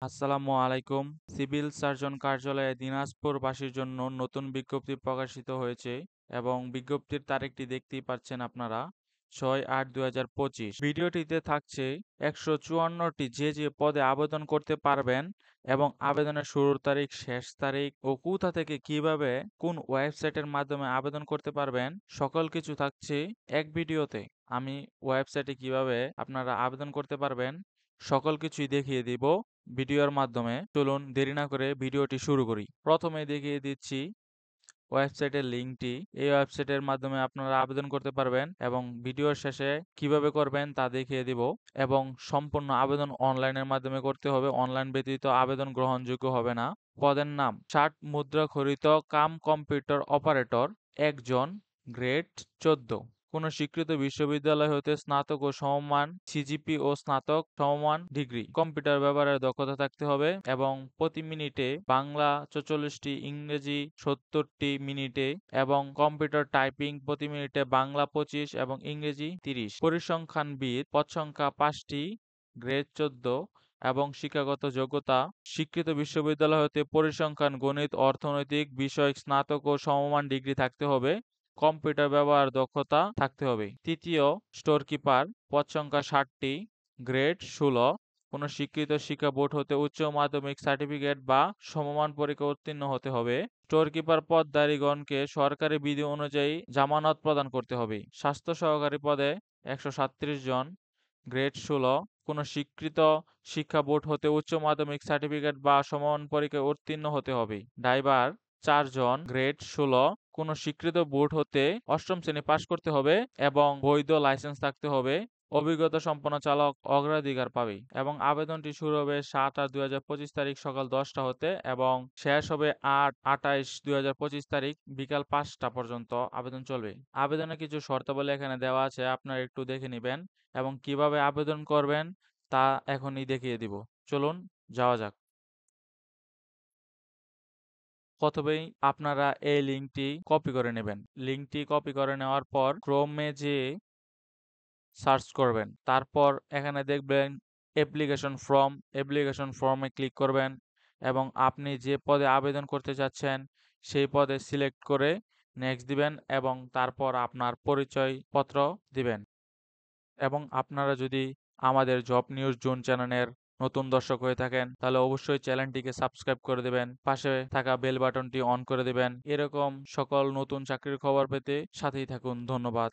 আসসালামু আলাইকুম। Civil surgeon কার্যালয়ে দিনাজপুরবাসীর জন্য নতুন বিজ্ঞপ্তি প্রকাশিত হয়েছে এবং বিজ্ঞপ্তির তারিখটি দেখতেই পাচ্ছেন আপনারা ৬/৮/২০২৫। ভিডিওটিতে থাকছে ১৫৪টি যে পদে আবেদন করতে পারবেন এবং আবেদনের শুরুর তারিখ, শেষ তারিখ ও কোথা থেকে কিভাবে কোন ওয়েবসাইটের মাধ্যমে আবেদন করতে পারবেন সকল কিছু থাকছে এক ভিডিওতে। আমি ওয়েবসাইটে কিভাবে আপনারা আবেদন করতে পারবেন সকল কিছুই দেখিয়ে দিব ভিডিওর মাধ্যমে। চলুন দেরি না করে ভিডিওটি শুরু করি। প্রথমে দেখিয়ে দিচ্ছি ওয়েবসাইটের লিঙ্কটি। এই ওয়েবসাইটের মাধ্যমে আপনারা আবেদন করতে পারবেন এবং ভিডিওর শেষে কিভাবে করবেন তা দেখিয়ে দিব এবং সম্পূর্ণ আবেদন অনলাইনের মাধ্যমে করতে হবে। অনলাইন ব্যতীত আবেদন গ্রহণযোগ্য হবে না। পদের নাম ষাট মুদ্রাক্ষরিত কাম কম্পিউটার অপারেটর ১ জন, গ্রেড ১৪। কোন স্বীকৃত বিশ্ববিদ্যালয় হতে স্নাতক ও সমমান সিজিপি ও স্নাতক সমমান ডিগ্রি। কম্পিউটার ব্যবহারের দক্ষতা থাকতে হবে এবং প্রতি মিনিটে বাংলা ৪৪টি, ইংরেজি ৭০টি মিনিটে এবং কম্পিউটার টাইপিং প্রতি মিনিটে বাংলা ২৫ এবং ইংরেজি ৩০। পরিসংখ্যানবিদ, পদ সংখ্যা ৫টি, গ্রেড ১৪ এবং শিক্ষাগত যোগ্যতা স্বীকৃত বিশ্ববিদ্যালয় হতে পরিসংখ্যান, গণিত, অর্থনৈতিক বিষয়ক স্নাতক ও সমমান ডিগ্রি থাকতে হবে। কম্পিউটার ব্যবহার দক্ষতা থাকতে হবে। তৃতীয়, স্টোর কিপার, পদ সংখ্যা ৬০টি, গ্রেড ১৬। কোন স্বীকৃত শিক্ষা বোর্ড হতে উচ্চ মাধ্যমিক সার্টিফিকেট বা সমমান পরীক্ষা উত্তীর্ণ হতে হবে। স্টোর কিপার পদধারীগণকে সরকারি বিধি অনুযায়ী জামানত প্রদান করতে হবে। স্বাস্থ্য সহকারী পদে ১৩৭ জন, গ্রেড ১৬। কোন স্বীকৃত শিক্ষা বোর্ড হতে উচ্চ মাধ্যমিক সার্টিফিকেট বা সমমান পরীক্ষায় উত্তীর্ণ হতে হবে। ড্রাইভার ৪ জন, গ্রেড ১৬। কোন স্বীকৃত বোর্ড হতে অষ্টম শ্রেণী পাশ করতে হবে এবং বৈধ লাইসেন্স থাকতে হবে। অভিজ্ঞতা সম্পন্ন চালক অগ্রাধিকার পাবে এবং আবেদনটি শুরু হবে ৭/৮/২০২৫ তারিখ সকাল ১০টা হতে এবং শেষ হবে ৮/২৮/২০২৫ তারিখ বিকাল ৫টা পর্যন্ত আবেদন চলবে। আবেদনের কিছু শর্তাবলী এখানে দেওয়া আছে, আপনারা একটু দেখে নিবেন এবং কিভাবে আবেদন করবেন তা এখনই দেখিয়ে দিব। চলুন যাওয়া যাক। প্রথমেই আপনারা এই লিঙ্কটি কপি করে নেবেন। লিঙ্কটি কপি করে নেওয়ার পর ক্রোমে যেয়ে সার্চ করবেন। তারপর এখানে দেখবেন অ্যাপ্লিকেশন ফর্মে ক্লিক করবেন এবং আপনি যে পদে আবেদন করতে চাচ্ছেন সেই পদে সিলেক্ট করে নেক্সট দিবেন এবং তারপর আপনার পরিচয়পত্র দিবেন। এবং আপনারা যদি আমাদের জব নিউজ জোন চ্যানেলের নতুন দর্শক হয়ে থাকেন তাহলে অবশ্যই চ্যানেলটিকে সাবস্ক্রাইব করে দিবেন। পাশে থাকা বেল বাটনটি অন করে দিবেন। এরকম সকল নতুন চাকরির খবর পেতে সাথেই থাকুন। ধন্যবাদ।